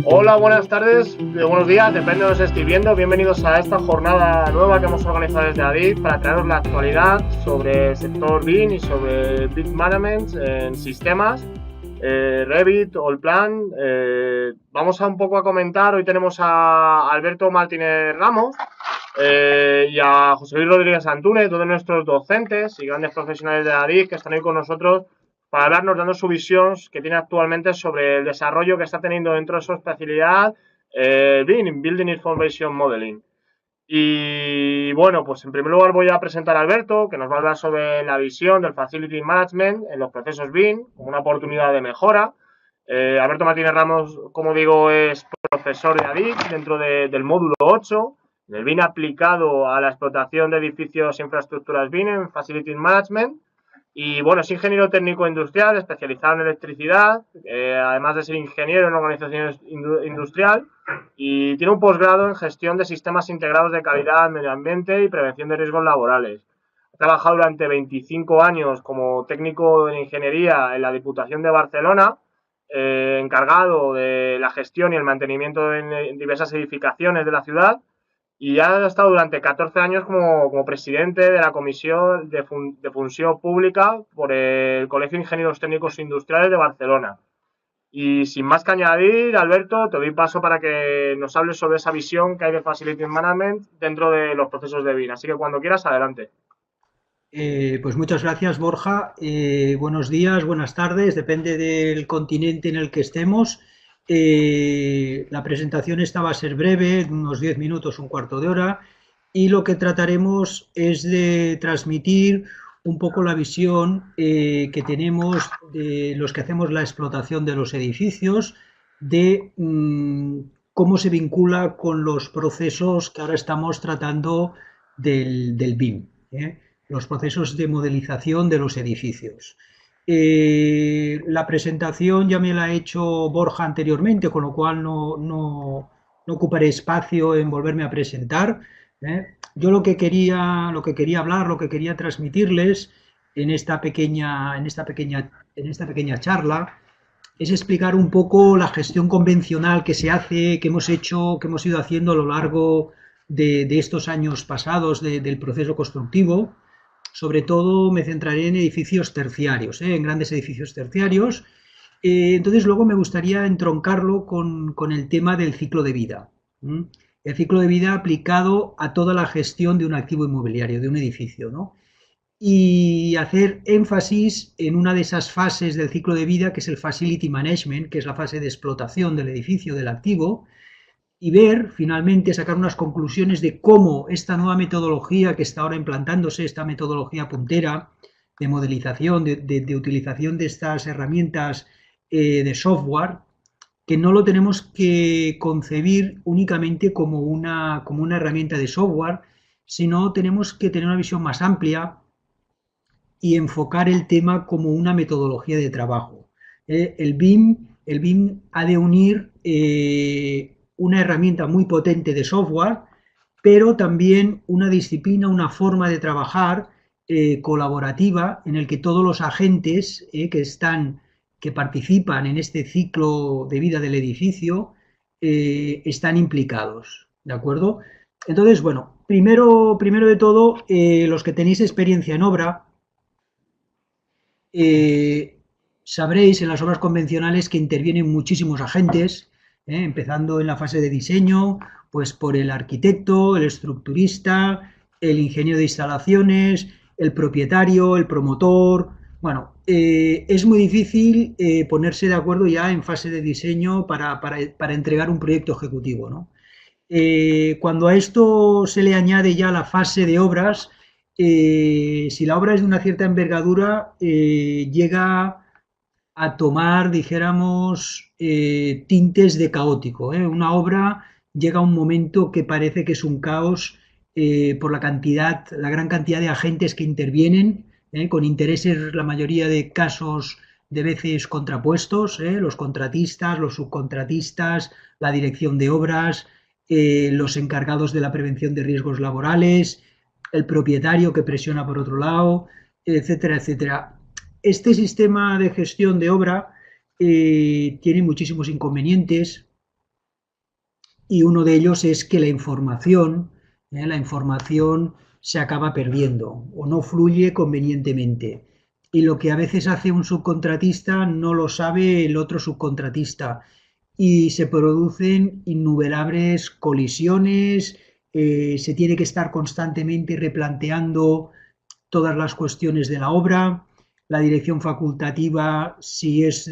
Hola, buenas tardes, buenos días, depende de donde os estéis viendo. Bienvenidos a esta jornada nueva que hemos organizado desde Adif para traeros la actualidad sobre el sector BIM y sobre Big Management en sistemas, Revit, Allplan. Vamos a un poco a comentar. Hoy tenemos a Alberto Martínez Ramos y a José Luis Rodríguez Antúnez, todos nuestros docentes y grandes profesionales de Adif que están hoy con nosotros para hablarnos, dando su visión que tiene actualmente sobre el desarrollo que está teniendo dentro de su especialidad BIM, Building Information Modeling. Y bueno, pues en primer lugar voy a presentar a Alberto, que nos va a hablar sobre la visión del Facility Management en los procesos BIM como una oportunidad de mejora. Alberto Martínez Ramos, como digo, es profesor de ADIC dentro del módulo 8, del BIM aplicado a la explotación de edificios e infraestructuras BIM en Facility Management. Y bueno, es ingeniero técnico industrial, especializado en electricidad, además de ser ingeniero en organización industrial, y tiene un posgrado en gestión de sistemas integrados de calidad, medio ambiente y prevención de riesgos laborales. Ha trabajado durante 25 años como técnico en ingeniería en la Diputación de Barcelona, encargado de la gestión y el mantenimiento en diversas edificaciones de la ciudad, y ha estado durante 14 años como presidente de la Comisión de Función Pública por el Colegio de Ingenieros Técnicos Industriales de Barcelona. Y sin más que añadir, Alberto, te doy paso para que nos hables sobre esa visión que hay de Facility Management dentro de los procesos de BIM. Así que cuando quieras, adelante. Pues muchas gracias, Borja. Buenos días, buenas tardes, depende del continente en el que estemos. La presentación esta va a ser breve, unos 10 minutos, un cuarto de hora, y lo que trataremos es de transmitir un poco la visión que tenemos de los que hacemos la explotación de los edificios, de cómo se vincula con los procesos que ahora estamos tratando del BIM. Los procesos de modelización de los edificios. La presentación ya me la ha hecho Borja anteriormente, con lo cual no ocuparé espacio en volverme a presentar. Yo lo que quería hablar, lo que quería transmitirles en esta pequeña charla, es explicar un poco la gestión convencional que se hace, que hemos ido haciendo a lo largo de estos años pasados del proceso constructivo. Sobre todo me centraré en edificios terciarios, en grandes edificios terciarios. Entonces luego me gustaría entroncarlo con el tema del ciclo de vida. El ciclo de vida aplicado a toda la gestión de un activo inmobiliario, de un edificio, ¿no? Y hacer énfasis en una de esas fases del ciclo de vida, que es el Facility Management, que es la fase de explotación del edificio, del activo, y ver, finalmente, sacar unas conclusiones de cómo esta nueva metodología que está ahora implantándose, esta metodología puntera de modelización, de utilización de estas herramientas de software, que no lo tenemos que concebir únicamente como una herramienta de software, sino tenemos que tener una visión más amplia y enfocar el tema como una metodología de trabajo. El BIM ha de unir una herramienta muy potente de software, pero también una disciplina, una forma de trabajar colaborativa en el que todos los agentes que participan en este ciclo de vida del edificio están implicados, ¿de acuerdo? Entonces, bueno, primero de todo, los que tenéis experiencia en obra, sabréis en las obras convencionales que intervienen muchísimos agentes, empezando en la fase de diseño, pues por el arquitecto, el estructurista, el ingeniero de instalaciones, el propietario, el promotor. Bueno, es muy difícil ponerse de acuerdo ya en fase de diseño para entregar un proyecto ejecutivo, ¿no? Cuando a esto se le añade ya la fase de obras, si la obra es de una cierta envergadura, llega a tomar, dijéramos, tintes de caótico. Una obra llega a un momento que parece que es un caos por la gran cantidad de agentes que intervienen, con intereses, la mayoría de casos, de veces contrapuestos, los contratistas, los subcontratistas, la dirección de obras, los encargados de la prevención de riesgos laborales, el propietario que presiona por otro lado, etcétera, etcétera. Este sistema de gestión de obra tiene muchísimos inconvenientes y uno de ellos es que la información se acaba perdiendo o no fluye convenientemente. Y lo que a veces hace un subcontratista no lo sabe el otro subcontratista y se producen innumerables colisiones, se tiene que estar constantemente replanteando todas las cuestiones de la obra, la dirección facultativa, si es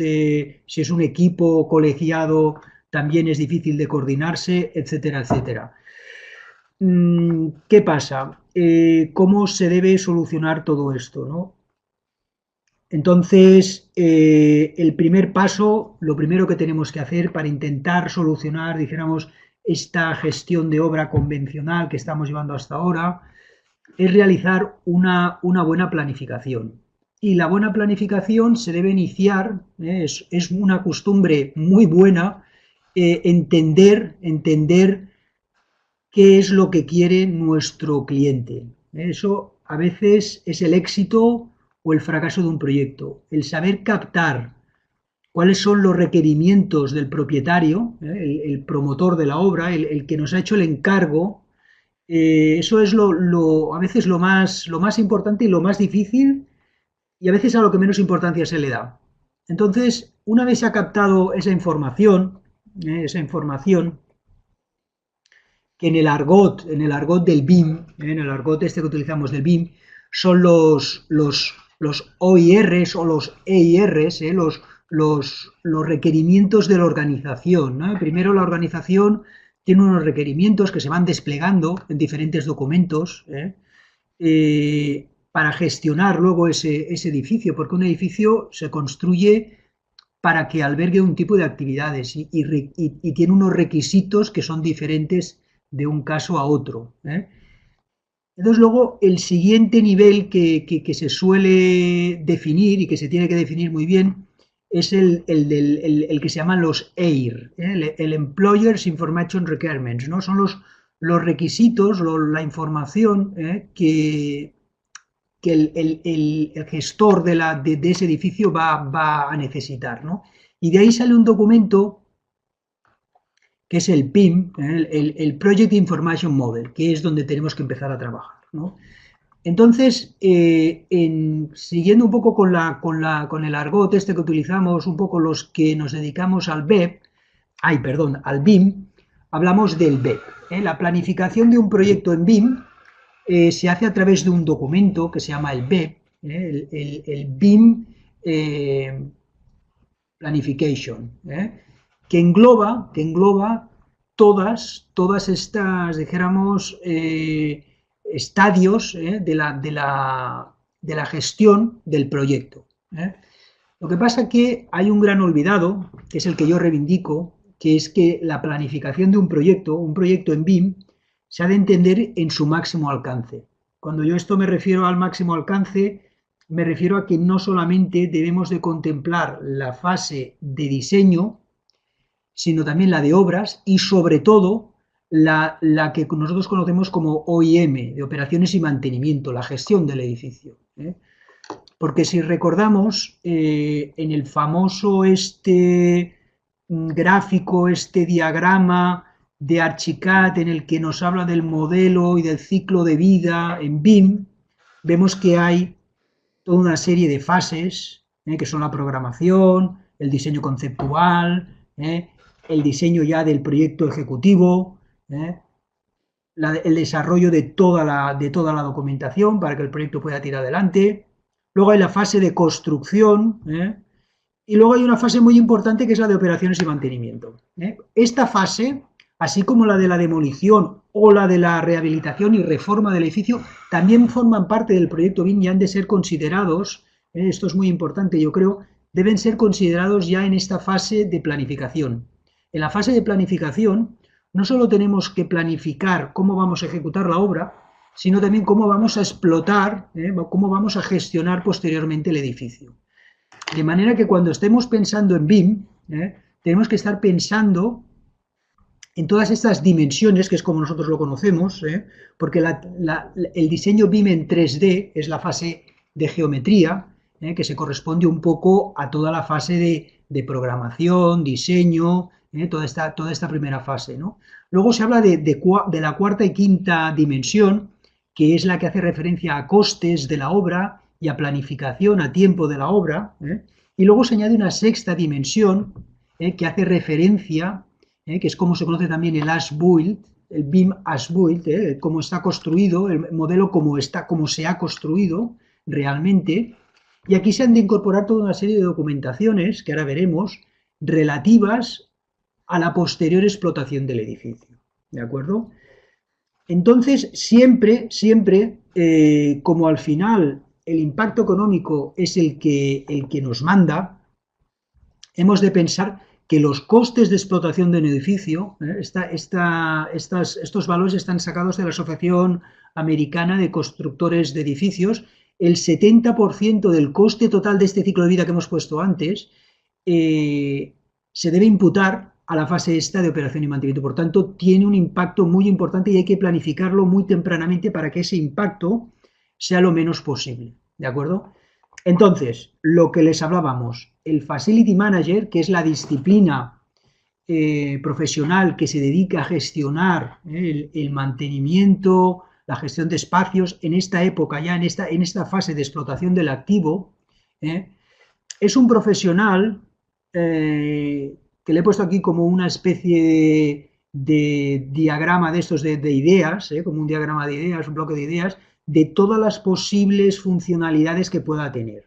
un equipo colegiado, también es difícil de coordinarse, etcétera, etcétera. ¿Qué pasa? ¿Cómo se debe solucionar todo esto, ¿no? Entonces, el primer paso, lo primero que tenemos que hacer para intentar solucionar, dijéramos, esta gestión de obra convencional que estamos llevando hasta ahora, es realizar una buena planificación. Y la buena planificación se debe iniciar, es una costumbre muy buena, entender qué es lo que quiere nuestro cliente. Eso a veces es el éxito o el fracaso de un proyecto. El saber captar cuáles son los requerimientos del propietario, el promotor de la obra, el que nos ha hecho el encargo. Eso es a veces lo más importante y lo más difícil y a veces a lo que menos importancia se le da. Entonces, una vez se ha captado esa información que en el argot del BIM, en el argot este que utilizamos del BIM, son los OIRs o los EIRs, los requerimientos de la organización, ¿no? Primero la organización tiene unos requerimientos que se van desplegando en diferentes documentos para gestionar luego ese edificio, porque un edificio se construye para que albergue un tipo de actividades y tiene unos requisitos que son diferentes de un caso a otro. Entonces luego el siguiente nivel que se suele definir y que se tiene que definir muy bien es el que se llaman los EIR, el Employers Information Requirements, ¿no? Son los requisitos, la información que el gestor de ese edificio va a necesitar, ¿no? Y de ahí sale un documento que es el PIM, el Project Information Model, que es donde tenemos que empezar a trabajar, ¿no? Entonces, siguiendo un poco con el argot este que utilizamos, un poco los que nos dedicamos al al BIM, hablamos del BEP. La planificación de un proyecto en BIM se hace a través de un documento que se llama el BEP, el BIM Planification, que engloba todas estas, dijéramos, estadios de la gestión del proyecto. Lo que pasa es que hay un gran olvidado, que es el que yo reivindico, que es que la planificación de un proyecto en BIM, se ha de entender en su máximo alcance. Cuando yo esto me refiero al máximo alcance, me refiero a que no solamente debemos de contemplar la fase de diseño, sino también la de obras y sobre todo la que nosotros conocemos como OIM, de operaciones y mantenimiento, la gestión del edificio. Porque si recordamos, en el famoso gráfico, diagrama de Archicad en el que nos habla del modelo y del ciclo de vida en BIM, vemos que hay toda una serie de fases, que son la programación, el diseño conceptual, el diseño ya del proyecto ejecutivo, el desarrollo de toda la documentación para que el proyecto pueda tirar adelante. Luego hay la fase de construcción, y luego hay una fase muy importante que es la de operaciones y mantenimiento. Esta fase, así como la de la demolición o la de la rehabilitación y reforma del edificio, también forman parte del proyecto BIM y han de ser considerados, esto es muy importante yo creo, deben ser considerados ya en esta fase de planificación. En la fase de planificación no solo tenemos que planificar cómo vamos a ejecutar la obra, sino también cómo vamos a explotar, cómo vamos a gestionar posteriormente el edificio. De manera que cuando estemos pensando en BIM, tenemos que estar pensando en todas estas dimensiones, que es como nosotros lo conocemos, porque el diseño BIM en 3D es la fase de geometría, que se corresponde un poco a toda la fase de programación, diseño, toda esta primera fase, ¿no? Luego se habla de la cuarta y quinta dimensión, que es la que hace referencia a costes de la obra y a planificación a tiempo de la obra, y luego se añade una sexta dimensión que hace referencia, que es como se conoce también el as-built, el BIM as-built, cómo está construido, el modelo como se ha construido realmente, y aquí se han de incorporar toda una serie de documentaciones, que ahora veremos, relativas a la posterior explotación del edificio, ¿de acuerdo? Entonces, siempre, como al final el impacto económico es el que nos manda, hemos de pensar que los costes de explotación de un edificio, estos valores están sacados de la Asociación Americana de Constructores de Edificios, el 70% del coste total de este ciclo de vida que hemos puesto antes se debe imputar a la fase esta de operación y mantenimiento. Por tanto, tiene un impacto muy importante y hay que planificarlo muy tempranamente para que ese impacto sea lo menos posible, ¿de acuerdo? Entonces, lo que les hablábamos, el Facility Manager, que es la disciplina profesional que se dedica a gestionar el mantenimiento, la gestión de espacios en esta época, ya en esta fase de explotación del activo, es un profesional que le he puesto aquí como una especie de diagrama de estos de ideas, como un diagrama de ideas, un bloque de ideas, de todas las posibles funcionalidades que pueda tener.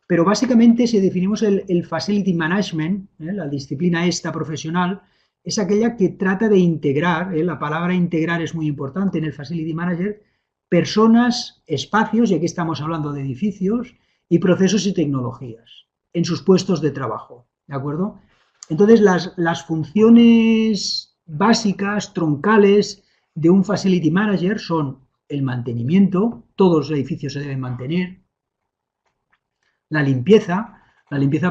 Pero básicamente, si definimos el Facility Management, la disciplina esta profesional, es aquella que trata de integrar, la palabra integrar es muy importante en el Facility Manager, personas, espacios, y aquí estamos hablando de edificios, y procesos y tecnologías en sus puestos de trabajo, ¿de acuerdo? Entonces, las funciones básicas, troncales, de un Facility Manager son el mantenimiento, todos los edificios se deben mantener, la limpieza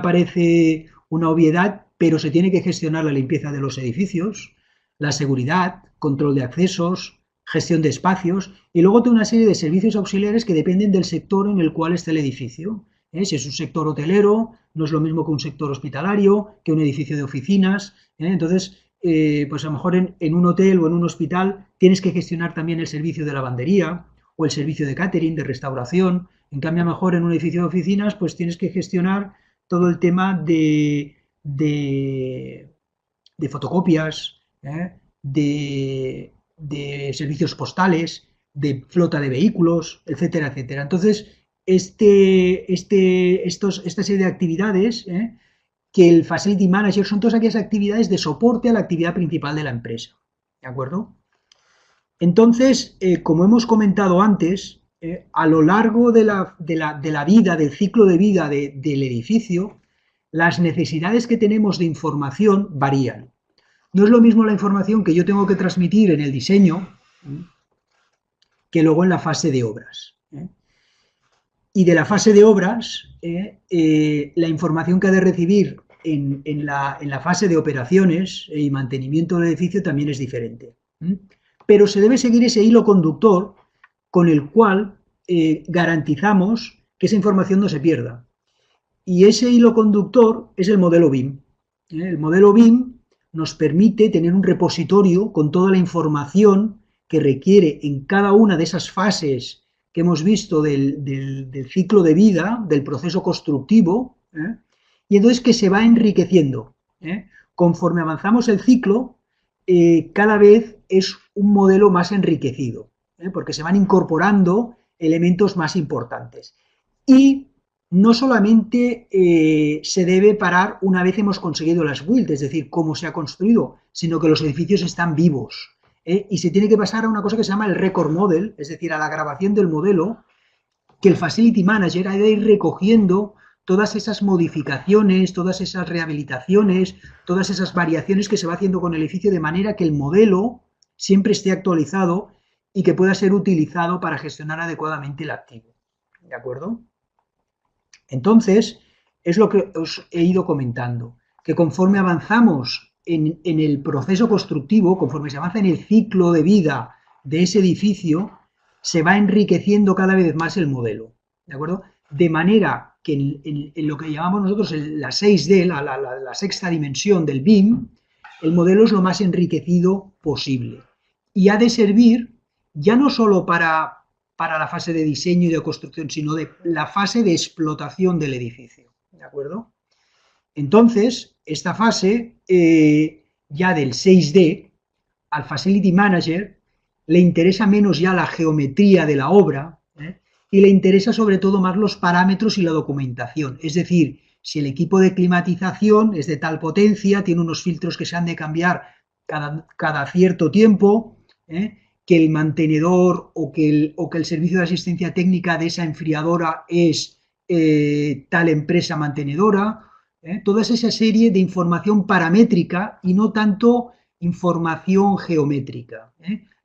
parece una obviedad, pero se tiene que gestionar la limpieza de los edificios, la seguridad, control de accesos, gestión de espacios, y luego toda una serie de servicios auxiliares que dependen del sector en el cual esté el edificio. Si es un sector hotelero, no es lo mismo que un sector hospitalario, que un edificio de oficinas. Entonces, pues a lo mejor en un hotel o en un hospital tienes que gestionar también el servicio de lavandería o el servicio de catering, de restauración. En cambio, a lo mejor en un edificio de oficinas, pues tienes que gestionar todo el tema de fotocopias, de servicios postales, de flota de vehículos, etcétera, etcétera. Entonces, esta serie de actividades que el Facility Manager son todas aquellas actividades de soporte a la actividad principal de la empresa, ¿de acuerdo? Entonces, como hemos comentado antes, a lo largo de la vida, del ciclo de vida del edificio, las necesidades que tenemos de información varían. No es lo mismo la información que yo tengo que transmitir en el diseño que luego en la fase de obras. Y de la fase de obras, la información que ha de recibir en la fase de operaciones y mantenimiento del edificio también es diferente. Pero se debe seguir ese hilo conductor con el cual garantizamos que esa información no se pierda. Y ese hilo conductor es el modelo BIM. El modelo BIM nos permite tener un repositorio con toda la información que requiere en cada una de esas fases que hemos visto del ciclo de vida, del proceso constructivo, y entonces que se va enriqueciendo. Conforme avanzamos el ciclo, cada vez es un modelo más enriquecido, porque se van incorporando elementos más importantes. Y no solamente se debe parar una vez hemos conseguido las build, es decir, cómo se ha construido, sino que los edificios están vivos. Y se tiene que pasar a una cosa que se llama el record model, es decir, a la grabación del modelo, que el Facility Manager ha de ir recogiendo todas esas modificaciones, todas esas rehabilitaciones, todas esas variaciones que se va haciendo con el edificio, de manera que el modelo siempre esté actualizado y que pueda ser utilizado para gestionar adecuadamente el activo. ¿De acuerdo? Entonces, es lo que os he ido comentando, que conforme avanzamos en el proceso constructivo, conforme se avanza en el ciclo de vida de ese edificio, se va enriqueciendo cada vez más el modelo, ¿de acuerdo? de manera que en lo que llamamos nosotros la 6D, la sexta dimensión del BIM, el modelo es lo más enriquecido posible. Y ha de servir ya no solo para la fase de diseño y de construcción, sino de la fase de explotación del edificio. ¿De acuerdo? Entonces, esta fase ya del 6D, al Facility Manager le interesa menos ya la geometría de la obra, y le interesa sobre todo más los parámetros y la documentación. Es decir, si el equipo de climatización es de tal potencia, tiene unos filtros que se han de cambiar cada cierto tiempo, que el mantenedor o que el servicio de asistencia técnica de esa enfriadora es tal empresa mantenedora, toda esa serie de información paramétrica y no tanto información geométrica.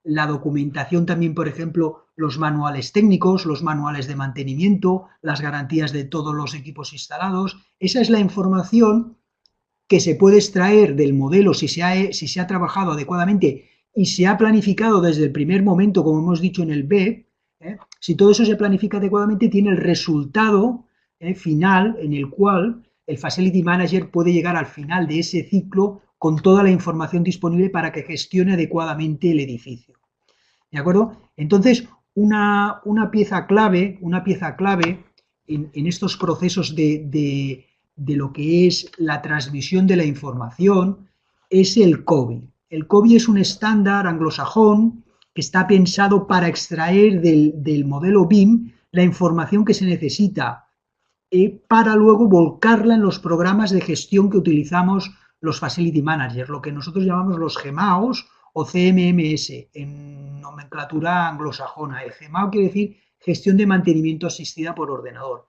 La documentación también, por ejemplo, los manuales técnicos, los manuales de mantenimiento, las garantías de todos los equipos instalados. Esa es la información que se puede extraer del modelo si se ha trabajado adecuadamente y se ha planificado desde el primer momento, como hemos dicho en el B. Si todo eso se planifica adecuadamente, tiene el resultado final en el cual el Facility Manager puede llegar al final de ese ciclo con toda la información disponible para que gestione adecuadamente el edificio. ¿De acuerdo? Entonces, una pieza clave en estos procesos de lo que es la transmisión de la información es el COBI. El COBI es un estándar anglosajón que está pensado para extraer del modelo BIM la información que se necesita para luego volcarla en los programas de gestión que utilizamos los Facility Managers, lo que nosotros llamamos los GMAOs o CMMS, en nomenclatura anglosajona. El GMAO quiere decir gestión de mantenimiento asistida por ordenador.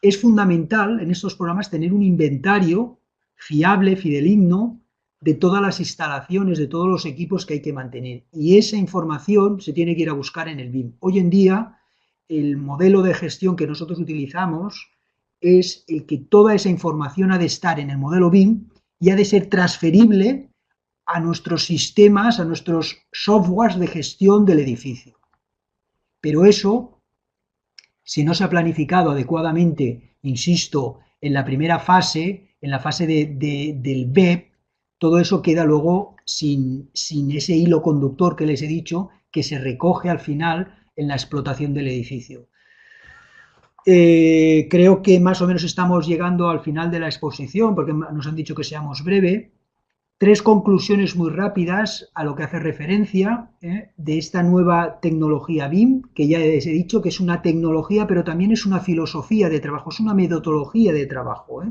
Es fundamental en estos programas tener un inventario fiable, fidedigno, de todas las instalaciones, de todos los equipos que hay que mantener. Y esa información se tiene que ir a buscar en el BIM. Hoy en día, el modelo de gestión que nosotros utilizamos es el que toda esa información ha de estar en el modelo BIM y ha de ser transferible a nuestros sistemas, a nuestros softwares de gestión del edificio. Pero eso, si no se ha planificado adecuadamente, insisto, en la primera fase, en la fase del BEP, todo eso queda luego sin ese hilo conductor que les he dicho, que se recoge al final en la explotación del edificio. Creo que más o menos estamos llegando al final de la exposición, porque nos han dicho que seamos breve. 3 conclusiones muy rápidas a lo que hace referencia de esta nueva tecnología BIM, que ya les he dicho que es una tecnología, pero también es una filosofía de trabajo, es una metodología de trabajo,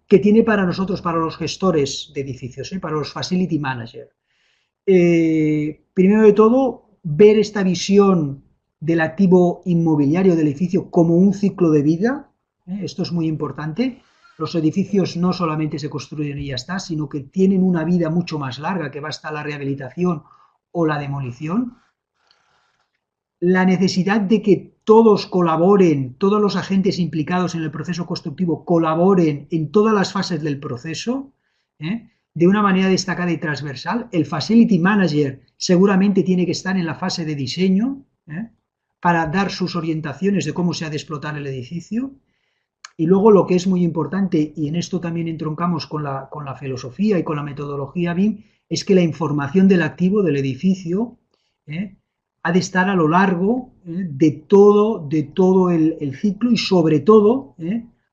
que tiene para nosotros, para los gestores de edificios, para los facility managers. Primero de todo, ver esta visión del activo inmobiliario del edificio como un ciclo de vida. Esto es muy importante. Los edificios no solamente se construyen y ya está, sino que tienen una vida mucho más larga, que va hasta la rehabilitación o la demolición. La necesidad de que todos colaboren, todos los agentes implicados en el proceso constructivo colaboren en todas las fases del proceso, de una manera destacada y transversal. El Facility Manager seguramente tiene que estar en la fase de diseño, para dar sus orientaciones de cómo se ha de explotar el edificio. Y luego lo que es muy importante, y en esto también entroncamos con la filosofía y con la metodología BIM, es que la información del activo del edificio ha de estar a lo largo de todo el ciclo y sobre todo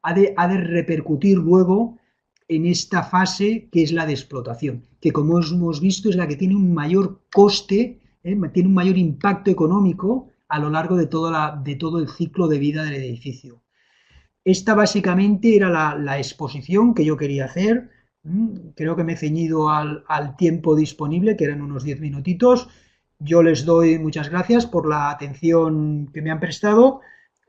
ha de repercutir luego en esta fase que es la de explotación, que como hemos visto es la que tiene un mayor coste, tiene un mayor impacto económico a lo largo de todo el ciclo de vida del edificio. Esta básicamente era la exposición que yo quería hacer. Creo que me he ceñido al tiempo disponible, que eran unos 10 minutitos. Yo les doy muchas gracias por la atención que me han prestado.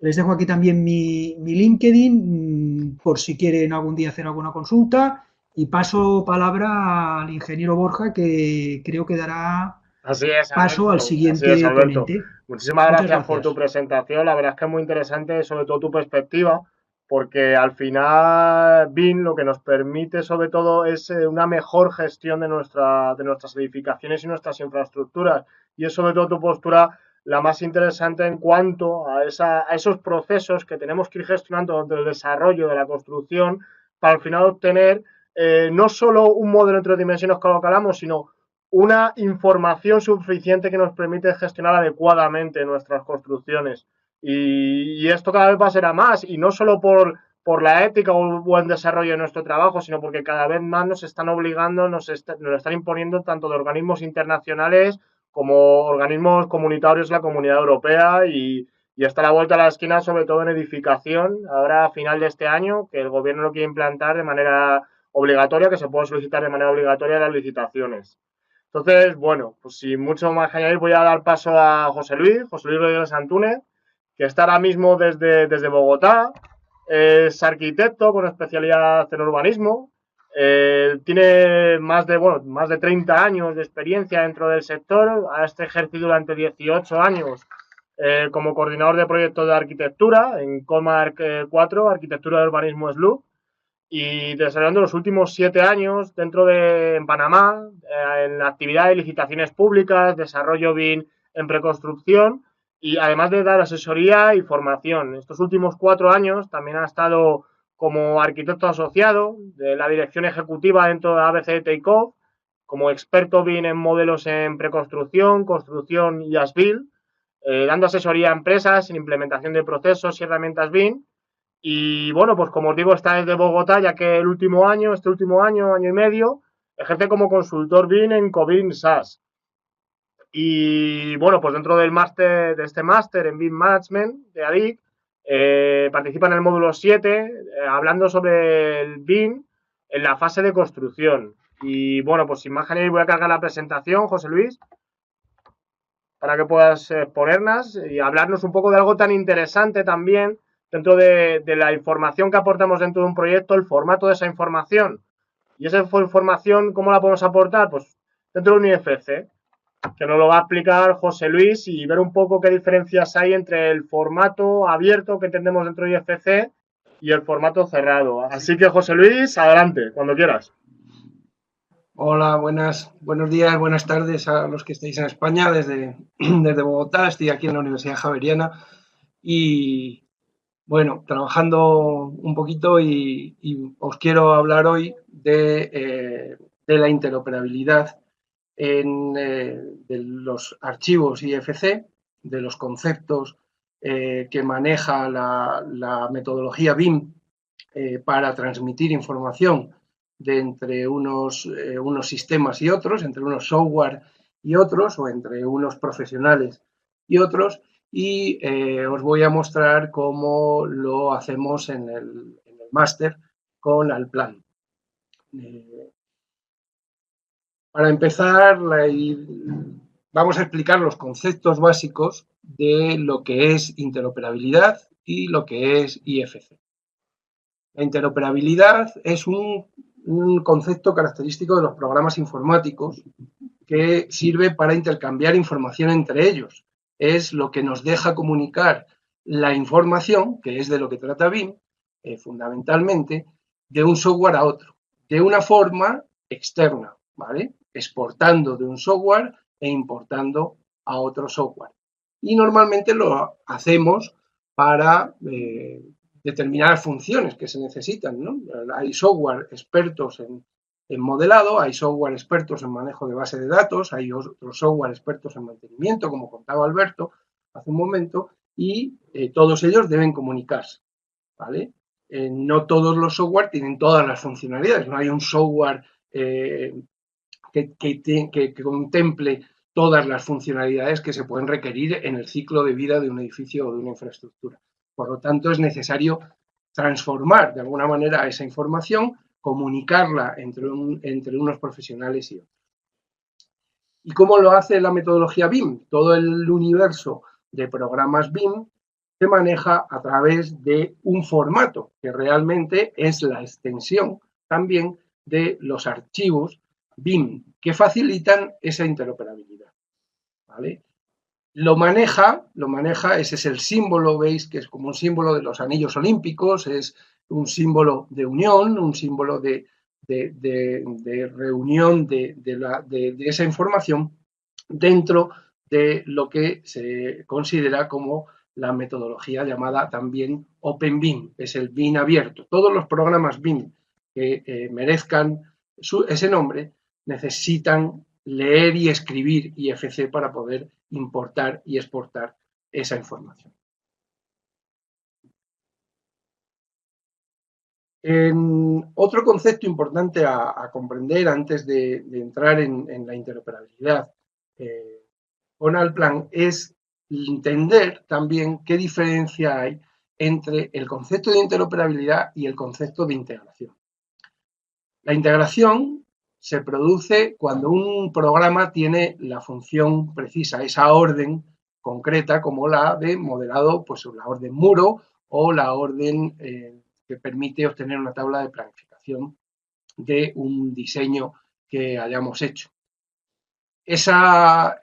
Les dejo aquí también mi LinkedIn, por si quieren algún día hacer alguna consulta. Y paso palabra al ingeniero Borja, que creo que dará paso al siguiente ponente. Muchísimas gracias por tu presentación. La verdad es que es muy interesante, sobre todo tu perspectiva, porque al final BIM lo que nos permite sobre todo es una mejor gestión de nuestras edificaciones y nuestras infraestructuras, y es sobre todo tu postura la más interesante en cuanto a esos procesos que tenemos que ir gestionando durante el desarrollo de la construcción para al final obtener no solo un modelo en tres dimensiones como lo que hablamos, sino una información suficiente que nos permite gestionar adecuadamente nuestras construcciones. Y esto cada vez va a ser a más, y no solo por la ética o el buen desarrollo de nuestro trabajo, sino porque cada vez más nos están obligando, nos están imponiendo tanto de organismos internacionales como organismos comunitarios de la Comunidad Europea y está a la vuelta a la esquina, sobre todo en edificación, ahora a final de este año, que el gobierno lo quiere implantar de manera obligatoria, que se puede solicitar de manera obligatoria en las licitaciones. Entonces, bueno, pues sin mucho más que añadir, voy a dar paso a José Luis Rodríguez Antúnez, que está ahora mismo desde Bogotá, es arquitecto con especialidad en urbanismo, tiene más de 30 años de experiencia dentro del sector, ha ejercido durante 18 años como coordinador de proyectos de arquitectura en Comarc 4, Arquitectura de Urbanismo SLUC, y desarrollando los últimos 7 años en Panamá, en la actividad de licitaciones públicas, desarrollo BIM en preconstrucción y además de dar asesoría y formación. Estos últimos 4 años también ha estado como arquitecto asociado de la dirección ejecutiva dentro de ABC Takeoff, como experto BIM en modelos en preconstrucción, construcción y as-built, dando asesoría a empresas en implementación de procesos y herramientas BIM. Y bueno, pues como os digo, está desde Bogotá, ya que este último año, año y medio, ejerce como consultor BIM en Covin SAS. Y bueno, pues dentro de este máster en BIM Management de ADIC, participa en el módulo 7, hablando sobre el BIM en la fase de construcción. Y bueno, pues sin más que añadir, voy a cargar la presentación, José Luis, para que puedas exponernos y hablarnos un poco de algo tan interesante también dentro de la información que aportamos dentro de un proyecto, el formato de esa información. Y esa información, ¿cómo la podemos aportar? Pues dentro de un IFC, que nos lo va a explicar José Luis y ver un poco qué diferencias hay entre el formato abierto que entendemos dentro de IFC y el formato cerrado. Así que, José Luis, adelante, cuando quieras. Hola, buenos días, buenas tardes a los que estáis en España desde Bogotá. Estoy aquí en la Universidad Javeriana y, bueno, trabajando un poquito y os quiero hablar hoy de la interoperabilidad de los archivos IFC, de los conceptos que maneja la metodología BIM para transmitir información de entre unos sistemas y otros, entre unos software y otros, o entre unos profesionales y otros, y os voy a mostrar cómo lo hacemos en el máster con Allplan. Para empezar, vamos a explicar los conceptos básicos de lo que es interoperabilidad y lo que es IFC. La interoperabilidad es un concepto característico de los programas informáticos que sirve para intercambiar información entre ellos. Es lo que nos deja comunicar la información, que es de lo que trata BIM, fundamentalmente, de un software a otro, de una forma externa, ¿vale? Exportando de un software e importando a otro software. Y normalmente lo hacemos para determinadas funciones que se necesitan, ¿no? Hay software expertos en modelado, hay software expertos en manejo de base de datos, hay otros software expertos en mantenimiento, como contaba Alberto hace un momento, y todos ellos deben comunicarse, ¿vale? No todos los software tienen todas las funcionalidades, no hay un software que contemple todas las funcionalidades que se pueden requerir en el ciclo de vida de un edificio o de una infraestructura. Por lo tanto, es necesario transformar de alguna manera esa información, comunicarla entre unos profesionales y otros. ¿Y cómo lo hace la metodología BIM? Todo el universo de programas BIM se maneja a través de un formato que realmente es la extensión también de los archivos BIM que facilitan esa interoperabilidad, ¿vale? Lo maneja, ese es el símbolo, veis que es como un símbolo de los anillos olímpicos, es un símbolo de unión, un símbolo de reunión de esa información dentro de lo que se considera como la metodología llamada también OpenBIM, es el BIM abierto. Todos los programas BIM que merezcan ese nombre necesitan leer y escribir IFC para poder importar y exportar esa información. Otro concepto importante a comprender antes de entrar en la interoperabilidad con Allplan es entender también qué diferencia hay entre el concepto de interoperabilidad y el concepto de integración. La integración se produce cuando un programa tiene la función precisa, esa orden concreta como la de modelado, pues la orden muro o la orden que permite obtener una tabla de planificación de un diseño que hayamos hecho. Esa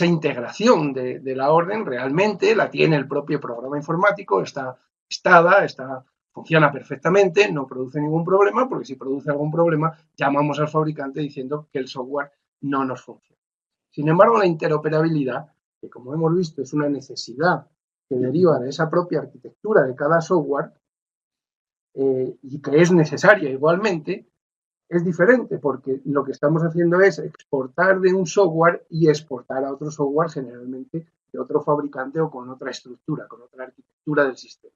integración de la orden realmente la tiene el propio programa informático, está testada, funciona perfectamente, no produce ningún problema, porque si produce algún problema llamamos al fabricante diciendo que el software no nos funciona. Sin embargo, la interoperabilidad, que como hemos visto es una necesidad que deriva de esa propia arquitectura de cada software y que es necesaria igualmente, es diferente porque lo que estamos haciendo es exportar de un software y exportar a otro software generalmente de otro fabricante o con otra estructura, con otra arquitectura del sistema.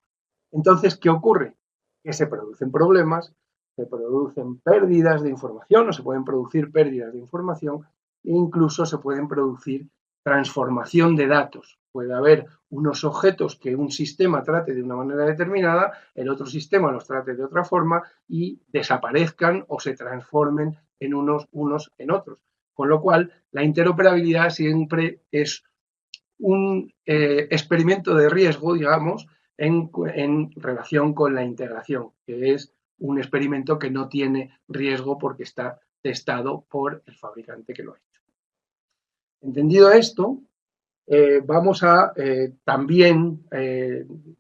Entonces, ¿qué ocurre? Que se producen problemas, se producen pérdidas de información o se pueden producir pérdidas de información e incluso se pueden producir transformación de datos. Puede haber unos objetos que un sistema trate de una manera determinada, el otro sistema los trate de otra forma y desaparezcan o se transformen en unos en otros. Con lo cual, la interoperabilidad siempre es un experimento de riesgo, digamos, en relación con la integración, que es un experimento que no tiene riesgo porque está testado por el fabricante que lo ha hecho. Entendido esto, vamos a también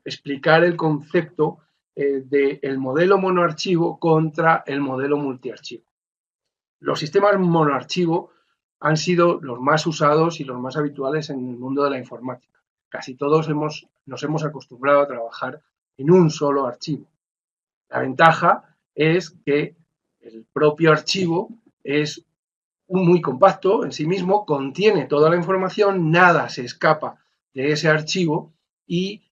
explicar el concepto del modelo monoarchivo contra el modelo multiarchivo. Los sistemas monoarchivo han sido los más usados y los más habituales en el mundo de la informática. Casi todos nos hemos acostumbrado a trabajar en un solo archivo. La ventaja es que el propio archivo es muy compacto en sí mismo, contiene toda la información, nada se escapa de ese archivo y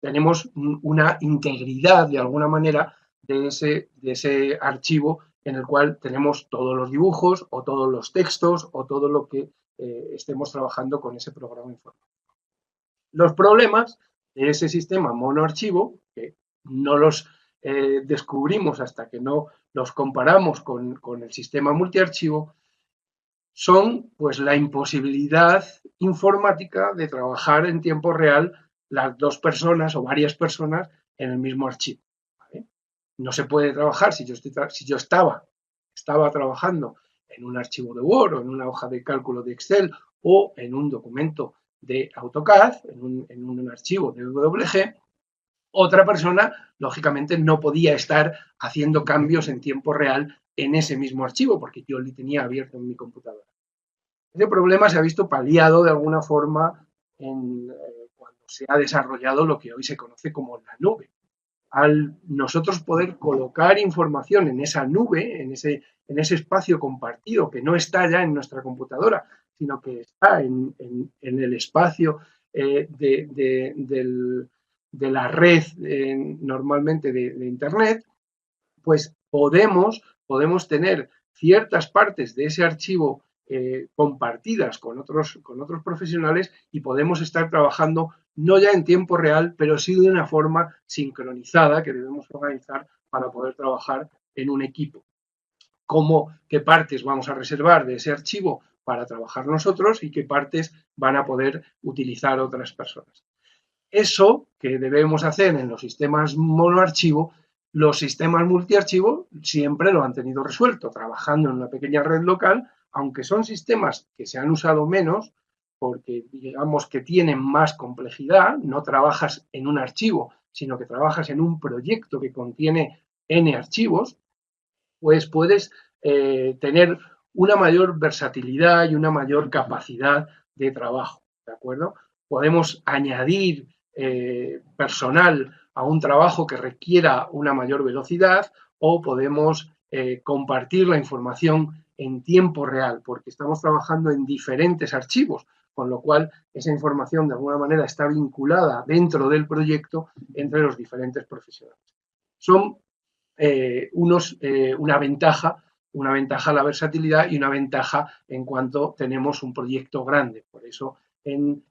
tenemos una integridad de alguna manera de ese archivo en el cual tenemos todos los dibujos o todos los textos o todo lo que estemos trabajando con ese programa informático. Los problemas de ese sistema monoarchivo, que no los descubrimos hasta que no los comparamos con el sistema multiarchivo, son pues la imposibilidad informática de trabajar en tiempo real las dos personas o varias personas en el mismo archivo. ¿Vale? No se puede trabajar si yo estaba trabajando en un archivo de Word o en una hoja de cálculo de Excel o en un documento de AutoCAD, en un archivo de WG, otra persona, lógicamente, no podía estar haciendo cambios en tiempo real en ese mismo archivo, porque yo lo tenía abierto en mi computadora. Ese problema se ha visto paliado de alguna forma cuando se ha desarrollado lo que hoy se conoce como la nube. Al nosotros poder colocar información en esa nube, en ese espacio compartido que no está ya en nuestra computadora, sino que está en el espacio de la red normalmente de Internet, pues podemos tener ciertas partes de ese archivo compartidas con otros profesionales y podemos estar trabajando no ya en tiempo real, pero sí de una forma sincronizada que debemos organizar para poder trabajar en un equipo. ¿Qué partes vamos a reservar de ese archivo para trabajar nosotros y qué partes van a poder utilizar otras personas? Eso que debemos hacer en los sistemas monoarchivo, los sistemas multiarchivo siempre lo han tenido resuelto, trabajando en una pequeña red local, aunque son sistemas que se han usado menos, porque digamos que tienen más complejidad, no trabajas en un archivo, sino que trabajas en un proyecto que contiene N archivos, pues puedes tener una mayor versatilidad y una mayor capacidad de trabajo, ¿de acuerdo? Podemos añadir personal a un trabajo que requiera una mayor velocidad o podemos compartir la información en tiempo real, porque estamos trabajando en diferentes archivos, con lo cual esa información de alguna manera está vinculada dentro del proyecto entre los diferentes profesionales. Son una ventaja la versatilidad y una ventaja en cuanto tenemos un proyecto grande. Por eso en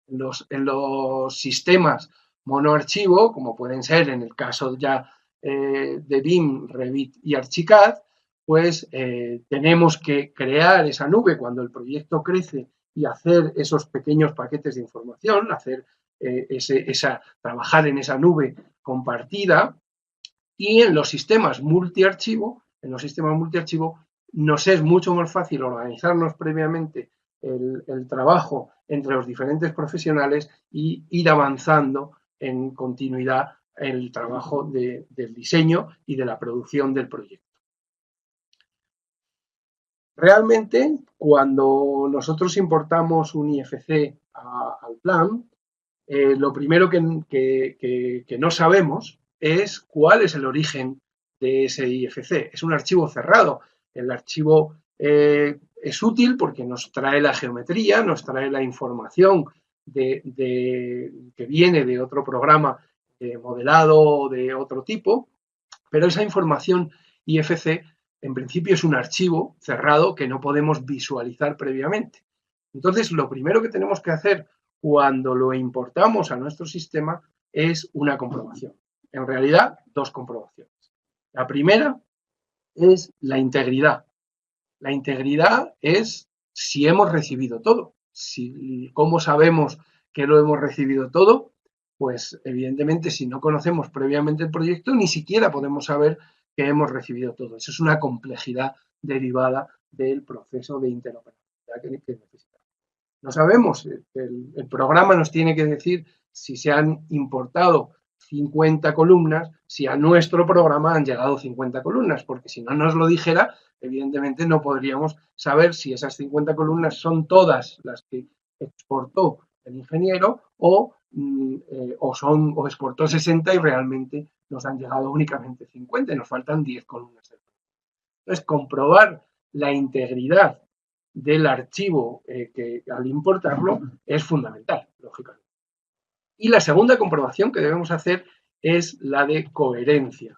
los sistemas monoarchivo, como pueden ser en el caso ya de BIM, Revit y Archicad, pues tenemos que crear esa nube cuando el proyecto crece y hacer esos pequeños paquetes de información, trabajar en esa nube compartida. Y en los sistemas multiarchivo, nos es mucho más fácil organizarnos previamente el trabajo entre los diferentes profesionales y ir avanzando en continuidad en el trabajo del diseño y de la producción del proyecto. Realmente, cuando nosotros importamos un IFC al plan, lo primero que no sabemos es cuál es el origen de ese IFC. Es un archivo cerrado. El archivo es útil porque nos trae la geometría, nos trae la información que viene de otro programa de modelado o de otro tipo, pero esa información IFC en principio es un archivo cerrado que no podemos visualizar previamente. Entonces, lo primero que tenemos que hacer cuando lo importamos a nuestro sistema es una comprobación. En realidad, dos comprobaciones. La primera es la integridad. La integridad es si hemos recibido todo. ¿Cómo sabemos que lo hemos recibido todo? Pues evidentemente si no conocemos previamente el proyecto ni siquiera podemos saber que hemos recibido todo. Eso es una complejidad derivada del proceso de interoperabilidad que necesitamos. No sabemos, el programa nos tiene que decir si se han importado 50 columnas, si a nuestro programa han llegado 50 columnas, porque si no nos lo dijera, evidentemente no podríamos saber si esas 50 columnas son todas las que exportó el ingeniero o exportó 60 y realmente nos han llegado únicamente 50 y nos faltan 10 columnas. Entonces, comprobar la integridad del archivo que al importarlo es fundamental, lógicamente. Y la segunda comprobación que debemos hacer es la de coherencia.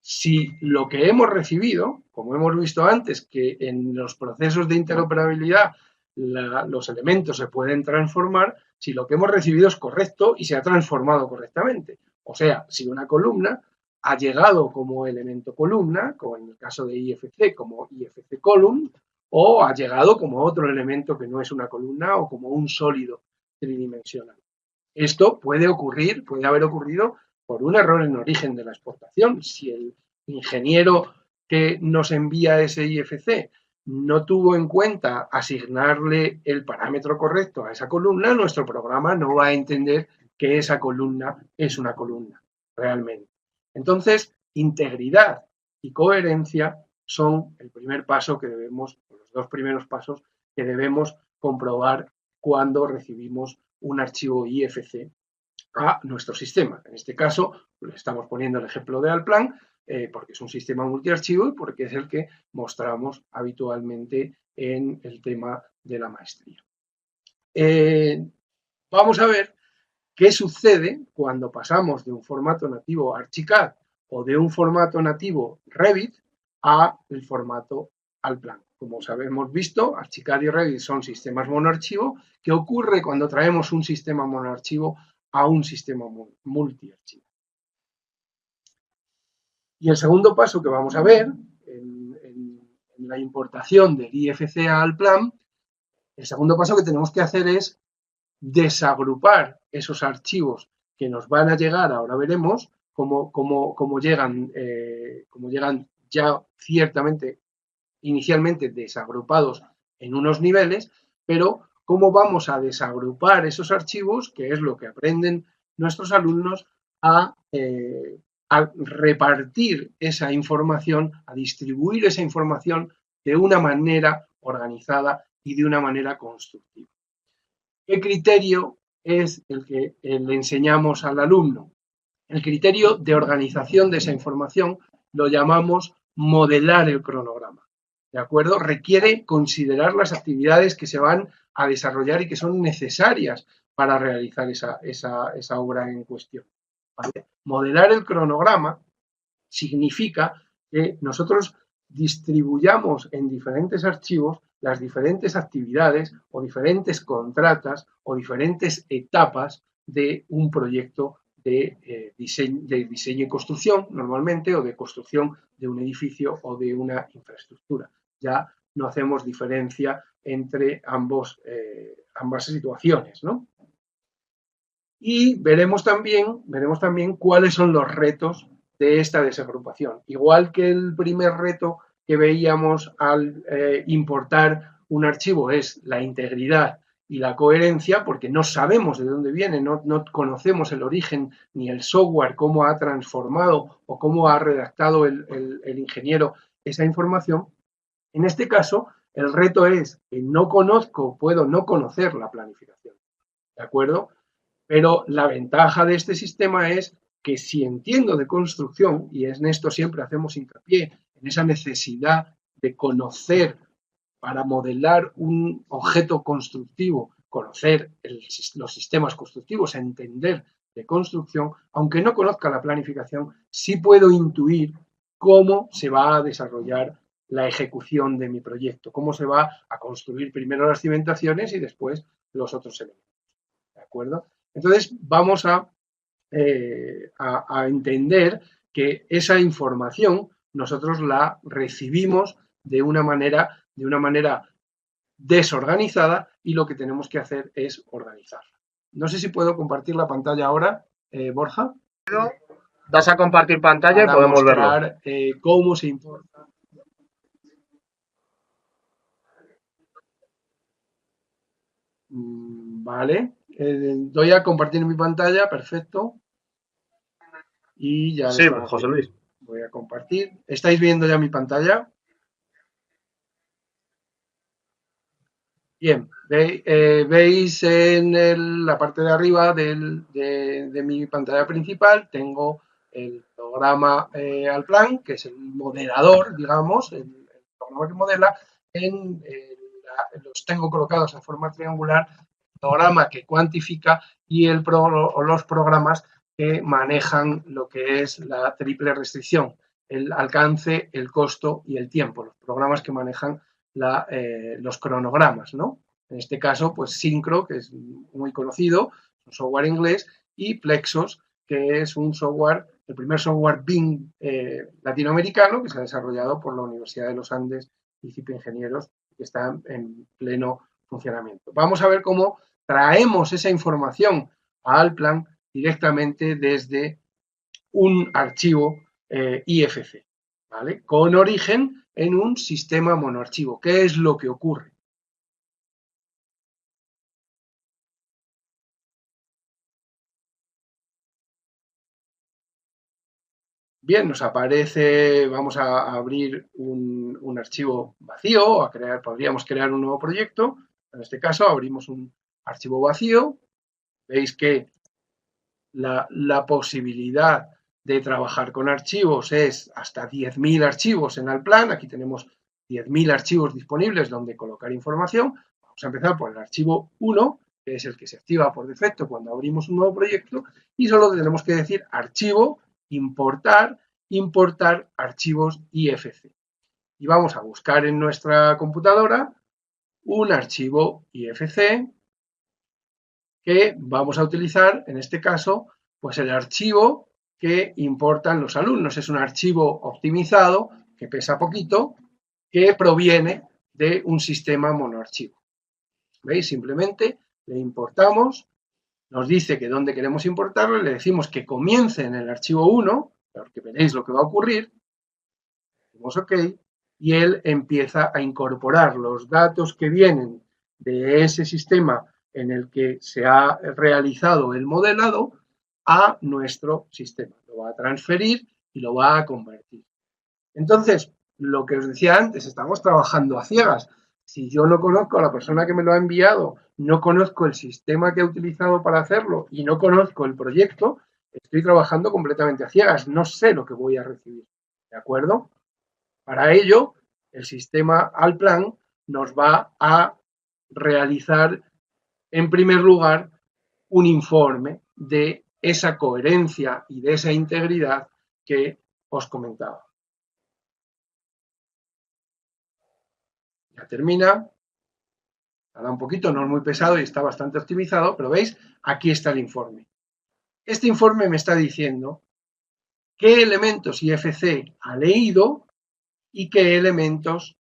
Si lo que hemos recibido, como hemos visto antes, que en los procesos de interoperabilidad los elementos se pueden transformar, si lo que hemos recibido es correcto y se ha transformado correctamente. O sea, si una columna ha llegado como elemento columna, como en el caso de IFC, como IFC column, o ha llegado como otro elemento que no es una columna o como un sólido tridimensional. Esto puede haber ocurrido por un error en origen de la exportación. Si el ingeniero que nos envía ese IFC no tuvo en cuenta asignarle el parámetro correcto a esa columna, nuestro programa no va a entender que esa columna es una columna realmente. Entonces, integridad y coherencia son el primer paso que debemos, los dos primeros pasos que debemos comprobar cuando recibimos un archivo IFC a nuestro sistema. En este caso, le estamos poniendo el ejemplo de Allplan, porque es un sistema multiarchivo y porque es el que mostramos habitualmente en el tema de la maestría. Vamos a ver qué sucede cuando pasamos de un formato nativo Archicad o de un formato nativo Revit a el formato Allplan. Como hemos visto, Archicad y Revit son sistemas monoarchivo. ¿Qué ocurre cuando traemos un sistema monoarchivo a un sistema multiarchivo? Y el segundo paso que vamos a ver en la importación del IFC a Allplan, el segundo paso que tenemos que hacer es desagrupar esos archivos que nos van a llegar, ahora veremos cómo llegan ya ciertamente inicialmente desagrupados en unos niveles, pero cómo vamos a desagrupar esos archivos, que es lo que aprenden nuestros alumnos, a repartir esa información, a distribuir esa información de una manera organizada y de una manera constructiva. ¿Qué criterio es el que le enseñamos al alumno? El criterio de organización de esa información lo llamamos modelar el cronograma. ¿De acuerdo? Requiere considerar las actividades que se van a desarrollar y que son necesarias para realizar esa obra en cuestión. ¿Vale? Modelar el cronograma significa que nosotros distribuyamos en diferentes archivos las diferentes actividades o diferentes contratas o diferentes etapas de un proyecto de diseño y construcción, normalmente, o de construcción de un edificio o de una infraestructura. Ya no hacemos diferencia entre ambas situaciones, ¿no? Y veremos también cuáles son los retos de esta desagrupación. Igual que el primer reto que veíamos al importar un archivo es la integridad y la coherencia, porque no sabemos de dónde viene, no conocemos el origen ni el software, cómo ha transformado o cómo ha redactado el ingeniero esa información. En este caso, el reto es que puedo no conocer la planificación, ¿de acuerdo? Pero la ventaja de este sistema es que si entiendo de construcción, y en esto siempre hacemos hincapié, en esa necesidad de conocer para modelar un objeto constructivo, conocer los sistemas constructivos, entender de construcción, aunque no conozca la planificación, sí puedo intuir cómo se va a desarrollar la ejecución de mi proyecto, cómo se va a construir primero las cimentaciones y después los otros elementos. ¿De acuerdo? Entonces, vamos a entender que esa información nosotros la recibimos de una manera desorganizada y lo que tenemos que hacer es organizarla. No sé si puedo compartir la pantalla ahora, Borja. Das a compartir pantalla y podemos mostrar, verlo. Cómo se importa. Vale. Doy a compartir mi pantalla, perfecto. Y ya. Sí, José Luis. Voy a compartir. ¿Estáis viendo ya mi pantalla? Bien, veis en la parte de arriba de mi pantalla principal, tengo el programa Allplan, que es el modelador, digamos, el programa que modela. Los tengo colocados en forma triangular, el programa que cuantifica y los programas que manejan lo que es la triple restricción, el alcance, el costo y el tiempo, los programas que manejan los cronogramas, ¿no? En este caso, pues Syncro, que es muy conocido, un software inglés, y Plexos, que es un software, el primer software BIM latinoamericano que se ha desarrollado por la Universidad de los Andes y CIP Ingenieros, que está en pleno funcionamiento. Vamos a ver cómo traemos esa información a Allplan directamente desde un archivo IFC, ¿vale? Con origen en un sistema monoarchivo. ¿Qué es lo que ocurre? Bien, nos aparece, vamos a abrir un archivo vacío, podríamos crear un nuevo proyecto. En este caso abrimos un archivo vacío. Veis que la posibilidad de trabajar con archivos es hasta 10.000 archivos en Allplan. Aquí tenemos 10.000 archivos disponibles donde colocar información. Vamos a empezar por el archivo 1, que es el que se activa por defecto cuando abrimos un nuevo proyecto, y solo tenemos que decir archivo, importar archivos IFC. Y vamos a buscar en nuestra computadora un archivo IFC que vamos a utilizar, en este caso, pues el archivo que importan los alumnos. Es un archivo optimizado que pesa poquito, que proviene de un sistema monoarchivo. ¿Veis? Simplemente le importamos, nos dice que dónde queremos importarlo, le decimos que comience en el archivo 1, porque veréis lo que va a ocurrir, decimos OK, y él empieza a incorporar los datos que vienen de ese sistema en el que se ha realizado el modelado a nuestro sistema. Lo va a transferir y lo va a convertir. Entonces, lo que os decía antes, estamos trabajando a ciegas. Si yo no conozco a la persona que me lo ha enviado, no conozco el sistema que ha utilizado para hacerlo y no conozco el proyecto, estoy trabajando completamente a ciegas, no sé lo que voy a recibir. ¿De acuerdo? Para ello, el sistema Allplan nos va a realizar, en primer lugar, un informe de esa coherencia y de esa integridad que os comentaba. Ya termina. Tarda un poquito, no es muy pesado y está bastante optimizado, pero veis, aquí está el informe. Este informe me está diciendo qué elementos IFC ha leído y qué elementos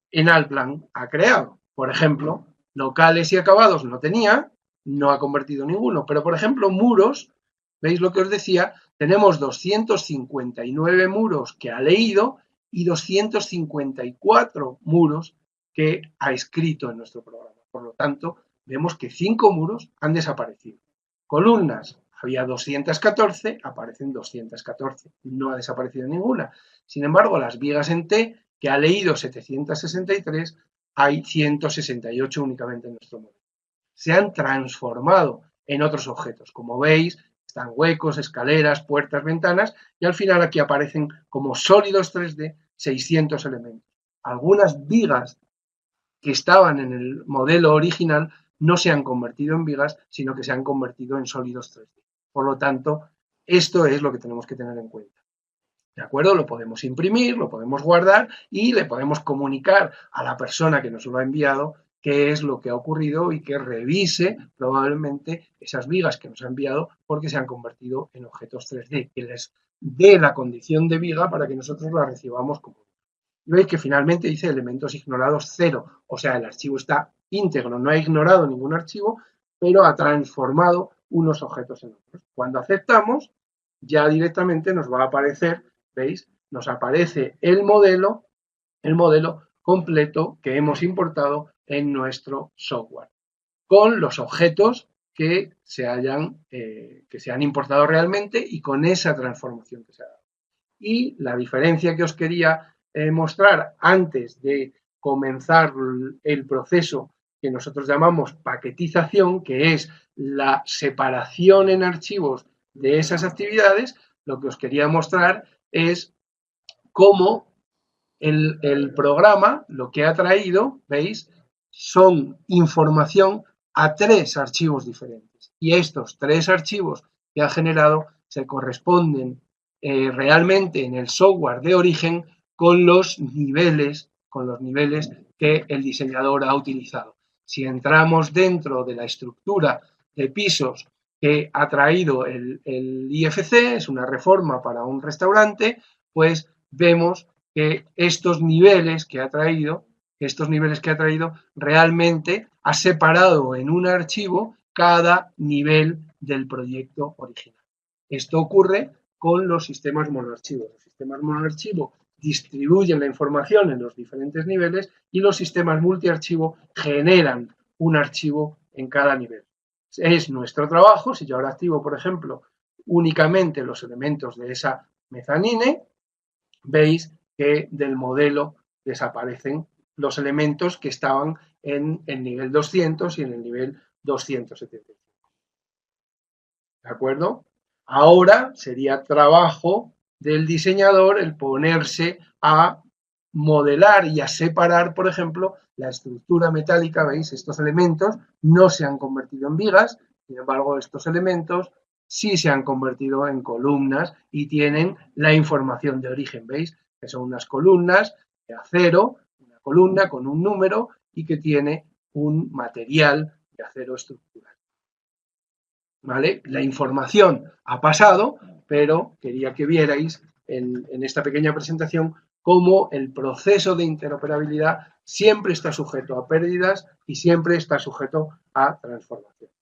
en Allplan ha creado. Por ejemplo, locales y acabados no tenía, no ha convertido ninguno, pero por ejemplo, muros, ¿veis lo que os decía? Tenemos 259 muros que ha leído y 254 muros que ha escrito en nuestro programa. Por lo tanto, vemos que 5 muros han desaparecido. Columnas, había 214, aparecen 214, no ha desaparecido ninguna. Sin embargo, las vigas en T, que ha leído 763, hay 168 únicamente en nuestro modelo. Se han transformado en otros objetos. Como veis, están huecos, escaleras, puertas, ventanas, y al final aquí aparecen como sólidos 3D 600 elementos. Algunas vigas que estaban en el modelo original no se han convertido en vigas, sino que se han convertido en sólidos 3D. Por lo tanto, esto es lo que tenemos que tener en cuenta. ¿De acuerdo? Lo podemos imprimir, lo podemos guardar y le podemos comunicar a la persona que nos lo ha enviado qué es lo que ha ocurrido y que revise probablemente esas vigas que nos ha enviado porque se han convertido en objetos 3D, que les dé la condición de viga para que nosotros la recibamos como. Y veis que finalmente dice elementos ignorados 0, o sea, el archivo está íntegro, no ha ignorado ningún archivo, pero ha transformado unos objetos en otros. Cuando aceptamos, ya directamente nos va a aparecer, ¿veis? Nos aparece el modelo completo que hemos importado en nuestro software, con los objetos que se han importado realmente y con esa transformación que se ha dado. Y la diferencia que os quería mostrar antes de comenzar el proceso que nosotros llamamos paquetización, que es la separación en archivos de esas actividades, lo que os quería mostrar es cómo el programa lo que ha traído, ¿veis? Son información a 3 archivos diferentes. Y estos 3 archivos que ha generado se corresponden realmente en el software de origen con los niveles que el diseñador ha utilizado. Si entramos dentro de la estructura de pisos que ha traído el IFC, es una reforma para un restaurante, pues vemos que estos niveles que ha traído realmente ha separado en un archivo cada nivel del proyecto original. Esto ocurre con los sistemas monoarchivo. Los sistemas monoarchivo distribuyen la información en los diferentes niveles y los sistemas multiarchivo generan un archivo en cada nivel. Es nuestro trabajo, si yo ahora activo, por ejemplo, únicamente los elementos de esa mezanine, veis que del modelo desaparecen los elementos que estaban en el nivel 200 y en el nivel 275. ¿De acuerdo? Ahora sería trabajo del diseñador el ponerse a modelar y a separar, por ejemplo, la estructura metálica, ¿veis? Estos elementos no se han convertido en vigas, sin embargo, estos elementos sí se han convertido en columnas y tienen la información de origen, ¿veis? Que son unas columnas de acero, una columna con un número y que tiene un material de acero estructural. ¿Vale? La información ha pasado, pero quería que vierais en esta pequeña presentación cómo el proceso de interoperabilidad siempre está sujeto a pérdidas y siempre está sujeto a transformaciones.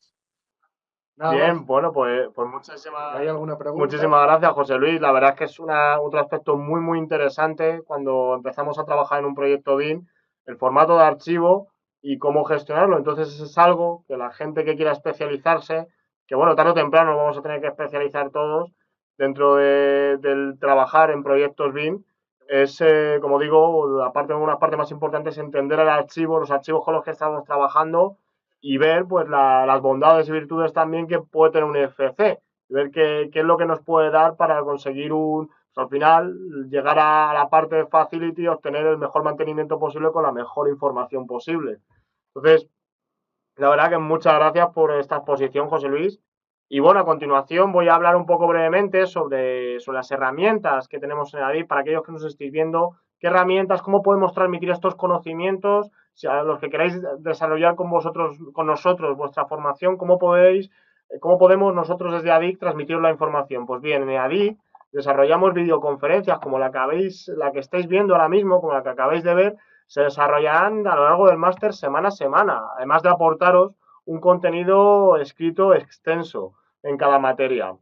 Nada bien, más. Bueno, pues muchísimas, ¿Hay alguna pregunta? Muchísimas gracias, José Luis. La verdad es que es otro aspecto muy, muy interesante cuando empezamos a trabajar en un proyecto BIM, el formato de archivo y cómo gestionarlo. Entonces, es algo que la gente que quiera especializarse, que bueno, tarde o temprano nos vamos a tener que especializar todos dentro del trabajar en proyectos BIM, es, como digo, una parte más importante es entender el archivo, los archivos con los que estamos trabajando y ver pues las bondades y virtudes también que puede tener un FC, ver qué es lo que nos puede dar para conseguir al final, llegar a la parte de facility y obtener el mejor mantenimiento posible con la mejor información posible. Entonces, la verdad que muchas gracias por esta exposición, José Luis. Y bueno, a continuación voy a hablar un poco brevemente sobre las herramientas que tenemos en ADIP para aquellos que nos estéis viendo, qué herramientas, cómo podemos transmitir estos conocimientos, si a los que queráis desarrollar con nosotros vuestra formación, cómo podemos nosotros desde ADIC transmitir la información. Pues bien, en ADIC desarrollamos videoconferencias como la que estáis viendo ahora mismo, como la que acabáis de ver, se desarrollarán a lo largo del máster semana a semana, además de aportaros un contenido escrito extenso en cada materia.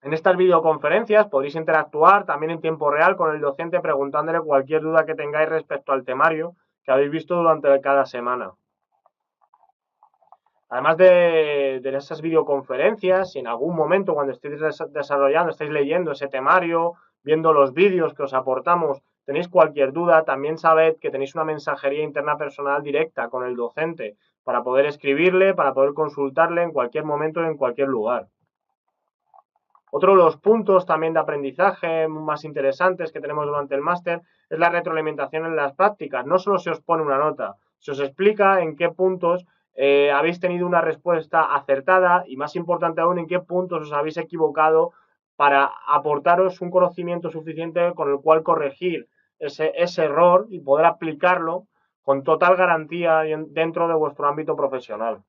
En estas videoconferencias podréis interactuar también en tiempo real con el docente preguntándole cualquier duda que tengáis respecto al temario que habéis visto durante cada semana. Además de esas videoconferencias, si en algún momento cuando estéis desarrollando, estáis leyendo ese temario, viendo los vídeos que os aportamos, tenéis cualquier duda, también sabed que tenéis una mensajería interna personal directa con el docente para poder escribirle, para poder consultarle en cualquier momento y en cualquier lugar. Otro de los puntos también de aprendizaje más interesantes que tenemos durante el máster es la retroalimentación en las prácticas. No solo se os pone una nota, se os explica en qué puntos habéis tenido una respuesta acertada y, más importante aún, en qué puntos os habéis equivocado para aportaros un conocimiento suficiente con el cual corregir ese error y poder aplicarlo con total garantía dentro de vuestro ámbito profesional.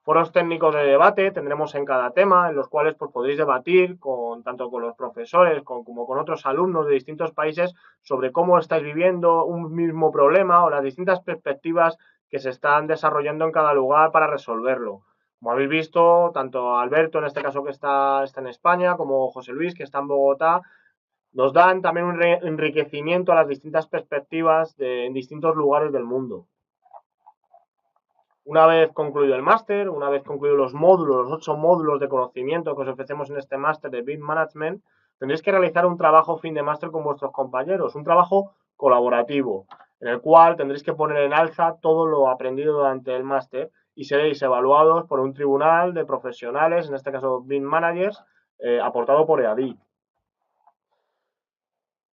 Foros técnicos de debate tendremos en cada tema, en los cuales pues, podréis debatir tanto con los profesores como con otros alumnos de distintos países sobre cómo estáis viviendo un mismo problema o las distintas perspectivas que se están desarrollando en cada lugar para resolverlo. Como habéis visto, tanto Alberto, en este caso que está en España, como José Luis, que está en Bogotá, nos dan también un enriquecimiento a las distintas perspectivas en distintos lugares del mundo. Una vez concluido el máster, una vez concluidos los 8 módulos de conocimiento que os ofrecemos en este máster de BIM Management, tendréis que realizar un trabajo fin de máster con vuestros compañeros, un trabajo colaborativo, en el cual tendréis que poner en alza todo lo aprendido durante el máster y seréis evaluados por un tribunal de profesionales, en este caso BIM Managers, aportado por EADI.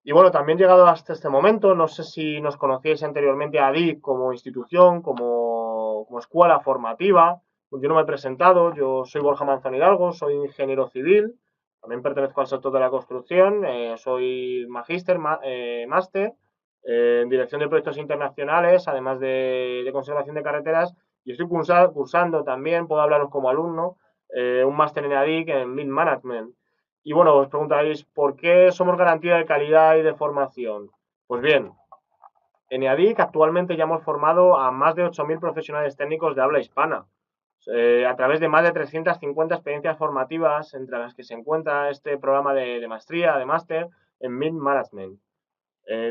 Y bueno, también llegado hasta este momento, no sé si nos conocíais anteriormente a ADIC como institución, como escuela formativa. Yo no me he presentado, yo soy Borja Manzano Hidalgo, soy ingeniero civil, también pertenezco al sector de la construcción, soy máster en dirección de proyectos internacionales, además de conservación de carreteras, y estoy cursando también, puedo hablaros como alumno, un máster en ADIC en BIM Management. Y bueno, os preguntaréis, ¿por qué somos garantía de calidad y de formación? Pues bien, en EADIC actualmente ya hemos formado a más de 8.000 profesionales técnicos de habla hispana, a través de más de 350 experiencias formativas, entre las que se encuentra este programa de maestría, de máster en BIM Management.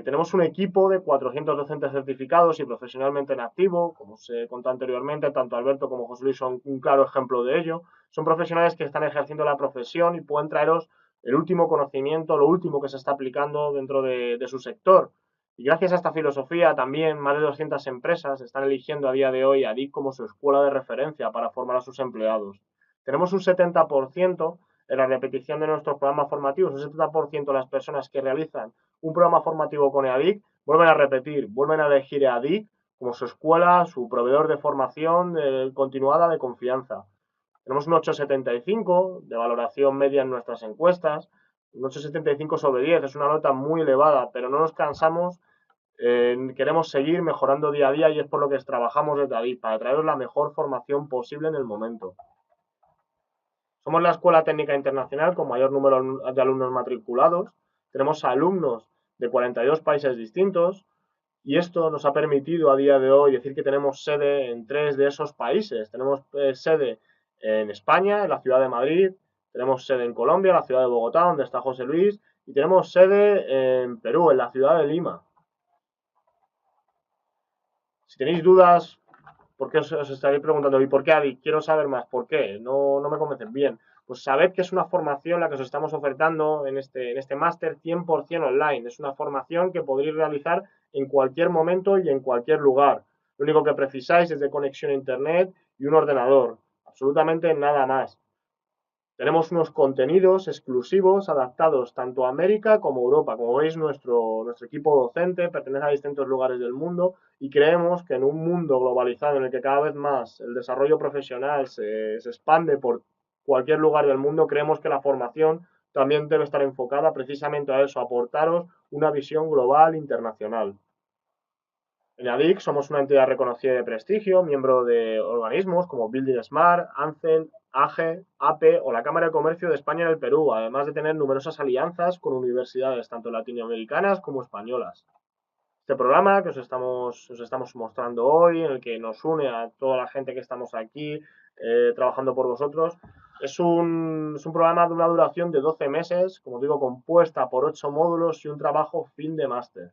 Tenemos un equipo de 400 docentes certificados y profesionalmente en activo, como os he contado anteriormente, tanto Alberto como José Luis son un claro ejemplo de ello. Son profesionales que están ejerciendo la profesión y pueden traeros el último conocimiento, lo último que se está aplicando dentro de su sector. Y gracias a esta filosofía también más de 200 empresas están eligiendo a día de hoy a DIC como su escuela de referencia para formar a sus empleados. Tenemos un 70% en la repetición de nuestros programas formativos, un 70% de las personas que realizan un programa formativo con EADIC vuelven a repetir, vuelven a elegir EADIC como su escuela, su proveedor de formación continuada de confianza. Tenemos un 8,75 de valoración media en nuestras encuestas, un 8,75 sobre 10, es una nota muy elevada, pero no nos cansamos, queremos seguir mejorando día a día y es por lo que trabajamos desde ADIC, para traeros la mejor formación posible en el momento. Somos la Escuela Técnica Internacional con mayor número de alumnos matriculados. Tenemos alumnos de 42 países distintos y esto nos ha permitido a día de hoy decir que tenemos sede en 3 de esos países. Tenemos sede en España, en la ciudad de Madrid, tenemos sede en Colombia, en la ciudad de Bogotá, donde está José Luis, y tenemos sede en Perú, en la ciudad de Lima. Si tenéis dudas, ¿por qué os estaréis preguntando? ¿Y por qué, Adi? Quiero saber más. ¿Por qué? No me convencen bien. Pues sabed que es una formación la que os estamos ofertando en este máster 100% online. Es una formación que podréis realizar en cualquier momento y en cualquier lugar. Lo único que precisáis es de conexión a internet y un ordenador. Absolutamente nada más. Tenemos unos contenidos exclusivos adaptados tanto a América como a Europa. Como veis, nuestro equipo docente pertenece a distintos lugares del mundo y creemos que en un mundo globalizado en el que cada vez más el desarrollo profesional se expande por cualquier lugar del mundo, creemos que la formación también debe estar enfocada precisamente a eso, a aportaros una visión global internacional. En ADIC somos una entidad reconocida de prestigio, miembro de organismos como Building Smart, ANCEL, AGE, APE o la Cámara de Comercio de España y el Perú, además de tener numerosas alianzas con universidades tanto latinoamericanas como españolas. Este programa que os estamos mostrando hoy, en el que nos une a toda la gente que estamos aquí trabajando por vosotros, es un programa de una duración de 12 meses, como digo, compuesta por 8 módulos y un trabajo fin de máster.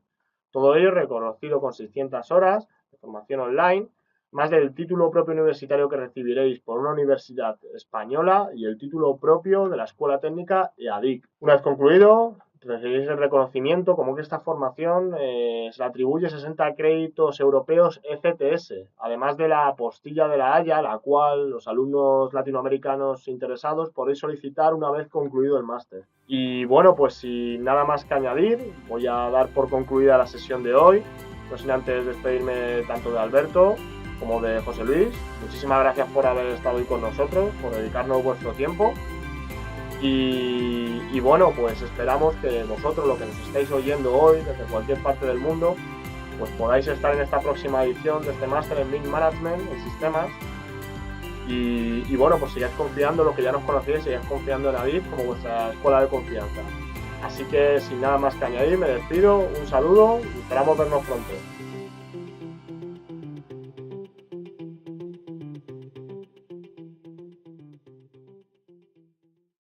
Todo ello reconocido con 600 horas de formación online, más del título propio universitario que recibiréis por una universidad española y el título propio de la Escuela Técnica EADIC. Una vez concluido, recibiréis el reconocimiento como que esta formación se le atribuye 60 créditos europeos ECTS, además de la apostilla de la Haya, la cual los alumnos latinoamericanos interesados podéis solicitar una vez concluido el máster. Y bueno, pues sin nada más que añadir, voy a dar por concluida la sesión de hoy, no sin antes despedirme tanto de Alberto como de José Luis. Muchísimas gracias por haber estado hoy con nosotros, por dedicarnos vuestro tiempo. Y bueno, pues esperamos que vosotros, lo que nos estáis oyendo hoy desde cualquier parte del mundo, pues podáis estar en esta próxima edición de este máster en Lean Management, en sistemas. Y bueno, pues sigáis confiando en lo que ya nos conocéis, sigáis confiando en ADIC como vuestra escuela de confianza. Así que sin nada más que añadir, me despido, un saludo y esperamos vernos pronto.